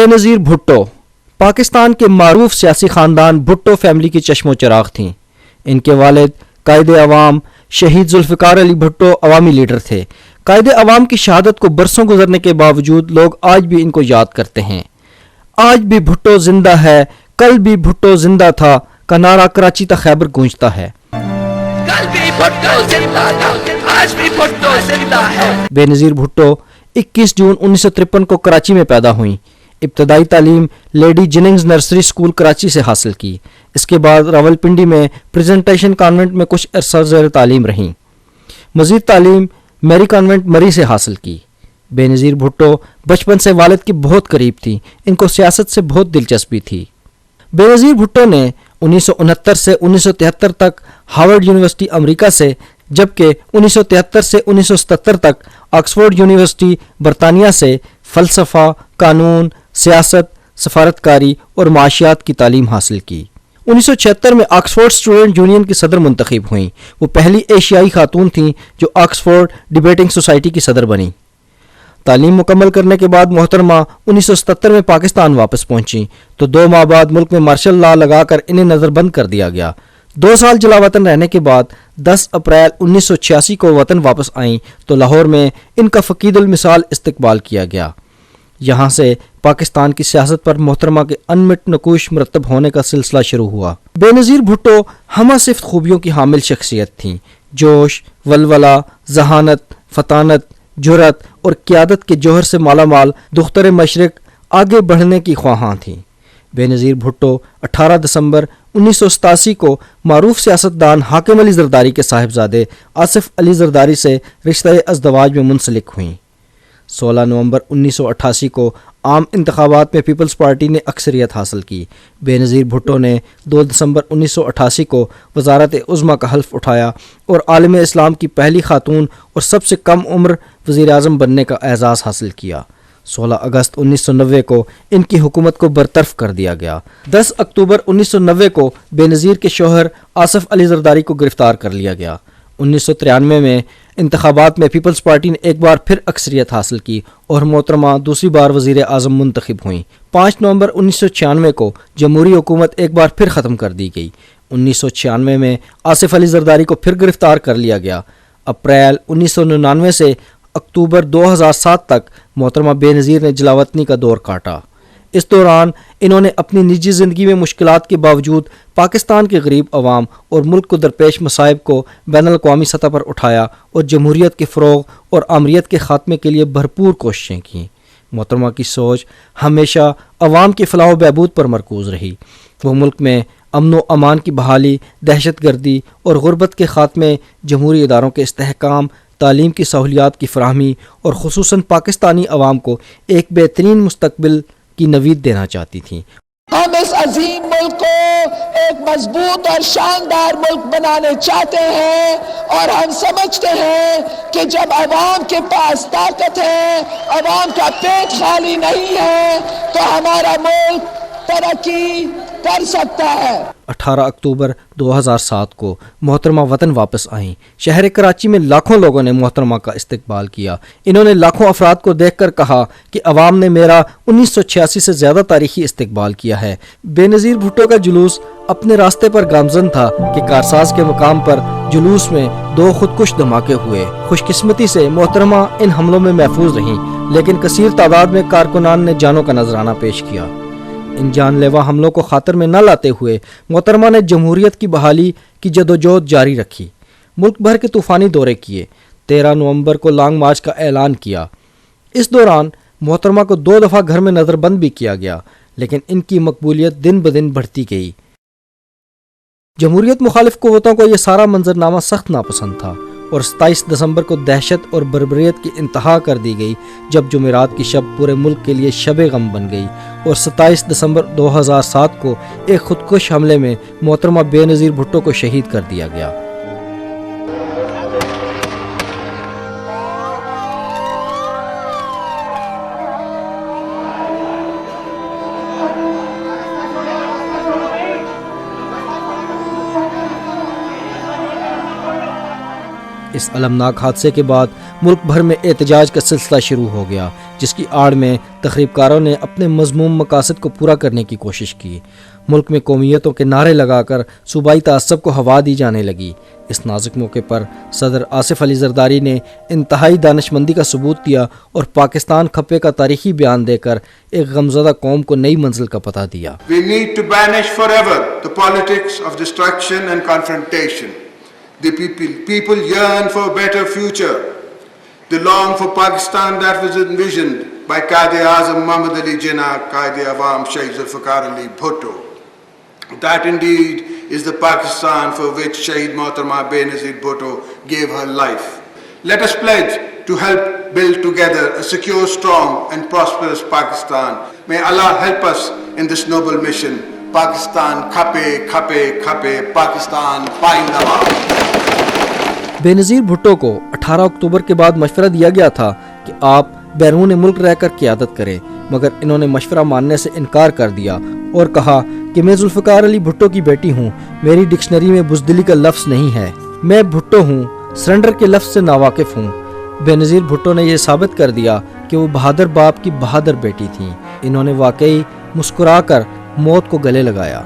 بےنظیر بھٹو پاکستان کے معروف سیاسی خاندان بھٹو فیملی کی چشم و چراغ تھیں. ان کے والد قائد عوام شہید ذوالفقار علی بھٹو عوامی لیڈر تھے. قائد عوام کی شہادت کو برسوں گزرنے کے باوجود لوگ آج بھی ان کو یاد کرتے ہیں. آج بھی بھٹو زندہ ہے، کل بھی بھٹو زندہ تھا کا نعرہ کراچی تا خیبر گونجتا ہے. بےنظیر بھٹو 21 جون 1953 کو کراچی میں پیدا ہوئیں. ابتدائی تعلیم lady Jennings nursery school Karachi سے حاصل کی. اس کے بعد راولپنڈی میں پریزنٹیشن کانوینٹ میں کچھ عرصہ زیر تعلیم رہیں. مزید تعلیم میری کانوینٹ مری سے حاصل کی. بےنظیر بھٹو بچپن سے والد کے بہت قریب تھی. ان کو سیاست سے بہت دلچسپی تھی. بےنظیر بھٹو نے 1969 سے 1973 تک ہارورڈ یونیورسٹی امریکہ سے، جبکہ 1973 سے 1977 تک آکسفورڈ یونیورسٹی برطانیہ سے فلسفہ، قانون، سیاست، سفارتکاری اور معاشیات کی تعلیم حاصل کی. 1976 میں آکسفورڈ اسٹوڈنٹ یونین کی صدر منتخب ہوئیں. وہ پہلی ایشیائی خاتون تھیں جو آکسفورڈ ڈیبیٹنگ سوسائٹی کی صدر بنیں. تعلیم مکمل کرنے کے بعد محترمہ 1977 میں پاکستان واپس پہنچیں تو 2 ماہ بعد ملک میں مارشل لا لگا کر انہیں نظر بند کر دیا گیا. 2 سال جلا وطن رہنے کے بعد 10 اپریل 1986 کو وطن واپس آئیں تو لاہور میں ان کا فقید المثال استقبال کیا گیا. یہاں سے پاکستان کی سیاست پر محترمہ کے انمٹ نقوش مرتب ہونے کا سلسلہ شروع ہوا. بےنظیر بھٹو ہمہ صفت خوبیوں کی حامل شخصیت تھیں. جوش، ولولہ، ذہانت، فطانت، جرأت اور قیادت کے جوہر سے مالا مال دختر مشرق آگے بڑھنے کی خواہاں تھیں. بےنظیر بھٹو 18 دسمبر 1987 کو معروف سیاستدان حاکم علی زرداری کے صاحبزادے آصف علی زرداری سے رشتہ ازدواج میں منسلک ہوئیں. 16 نومبر 1988 کو عام انتخابات میں پیپلز پارٹی نے اکثریت حاصل کی. بےنظیر بھٹو نے 2 دسمبر 1988 کو وزارت عظمیٰ کا حلف اٹھایا اور عالم اسلام کی پہلی خاتون اور سب سے کم عمر وزیر اعظم بننے کا اعزاز حاصل کیا. 16 اگست 1990 کو ان کی حکومت کو برطرف کر دیا گیا. 10 اکتوبر 1990 کو بےنظیر کے شوہر آصف علی زرداری کو گرفتار کر لیا گیا. 1993 میں انتخابات میں پیپلز پارٹی نے ایک بار پھر اکثریت حاصل کی اور محترمہ دوسری بار وزیر اعظم منتخب ہوئیں. 5 نومبر 1996 کو جمہوری حکومت ایک بار پھر ختم کر دی گئی. 1996 میں آصف علی زرداری کو پھر گرفتار کر لیا گیا. اپریل 1999 سے اکتوبر 2007 تک محترمہ بےنظیر نے جلاوطنی کا دور کاٹا. اس دوران انہوں نے اپنی نجی زندگی میں مشکلات کے باوجود پاکستان کے غریب عوام اور ملک کو درپیش مصائب کو بین الاقوامی سطح پر اٹھایا اور جمہوریت کے فروغ اور آمریت کے خاتمے کے لیے بھرپور کوششیں کیں. محترمہ کی سوچ ہمیشہ عوام کی فلاح و بہبود پر مرکوز رہی. وہ ملک میں امن و امان کی بحالی، دہشت گردی اور غربت کے خاتمے، جمہوری اداروں کے استحکام، تعلیم کی سہولیات کی فراہمی اور خصوصاً پاکستانی عوام کو ایک بہترین مستقبل کی نوید دینا چاہتی تھیں. ہم اس عظیم ملک کو ایک مضبوط اور شاندار ملک بنانے چاہتے ہیں اور ہم سمجھتے ہیں کہ جب عوام کے پاس طاقت ہے، عوام کا پیٹ خالی نہیں ہے تو ہمارا ملک ترقی کر سکتا ہے. 18 اکتوبر 2007 کو محترمہ وطن واپس آئیں. شہر کراچی میں لاکھوں لوگوں نے محترمہ کا استقبال کیا. انہوں نے لاکھوں افراد کو دیکھ کر کہا کہ عوام نے میرا 1986 سے زیادہ تاریخی استقبال کیا ہے. بےنظیر بھٹو کا جلوس اپنے راستے پر گامزن تھا کہ کارساز کے مقام پر جلوس میں 2 خودکش دھماکے ہوئے. خوش قسمتی سے محترمہ ان حملوں میں محفوظ رہیں، لیکن کثیر تعداد میں کارکنان نے جانوں کا نذرانہ پیش کیا. ان جان لیوا حملوں کو خاطر میں نہ لاتے ہوئے محترمہ نے جمہوریت کی بحالی کی جدوجہد جاری رکھی. ملک بھر کے طوفانی دورے کیے. 13 نومبر کو لانگ مارچ کا اعلان کیا. اس دوران محترمہ کو 2 دفعہ گھر میں نظر بند بھی کیا گیا، لیکن ان کی مقبولیت دن بدن بڑھتی گئی. جمہوریت مخالف قوتوں کو یہ سارا منظرنامہ سخت ناپسند تھا اور 27 دسمبر کو دہشت اور بربریت کی انتہا کر دی گئی جب جمعرات کی شب پورے ملک کے لیے شب غم بن گئی اور 27 دسمبر 2007 کو ایک خودکش حملے میں محترمہ بےنظیر بھٹو کو شہید کر دیا گیا. اس المناک حادثے کے بعد ملک بھر میں احتجاج کا سلسلہ شروع ہو گیا. جس کی آڑ میں تخریب کاروں نے اپنے مذموم مقاصد کو پورا کرنے کی کوشش کی۔ ملک میں قومیتوں کے نعرے لگا کر صوبائی تعصب کو ہوا دی جانے لگی۔ اس نازک موقع پر صدر آصف علی زرداری نے انتہائی دانشمندی کا ثبوت دیا اور پاکستان کھپے کا تاریخی بیان دے کر ایک غمزدہ قوم کو نئی منزل کا پتہ دیا۔ We need to banish forever the politics of destruction and confrontation. The people yearn for a better future. They long for Pakistan that was envisioned by Quaid-e-Azam Muhammad Ali Jinnah, Quaid-e-Awam Shaykh Zulfikar Ali Bhutto. That indeed is the Pakistan for which Shaheed Mohtarma Benazir Bhutto gave her life. Let us pledge to help build together a secure, strong and prosperous Pakistan. May Allah help us in this noble mission. Pakistan khape, khape, khape, Pakistan paindawad. بے نظیر بھٹو کو 18 اکتوبر کے بعد مشورہ دیا گیا تھا کہ آپ بیرون ملک رہ کر قیادت کریں، مگر انہوں نے مشورہ ماننے سے انکار کر دیا اور کہا کہ میں ذوالفقار علی بھٹو کی بیٹی ہوں، میری ڈکشنری میں بزدلی کا لفظ نہیں ہے، میں بھٹو ہوں، سرنڈر کے لفظ سے ناواقف ہوں۔ بے نظیر بھٹو نے یہ ثابت کر دیا کہ وہ بہادر باپ کی بہادر بیٹی تھیں۔ انہوں نے واقعی مسکرا کر موت کو گلے لگایا۔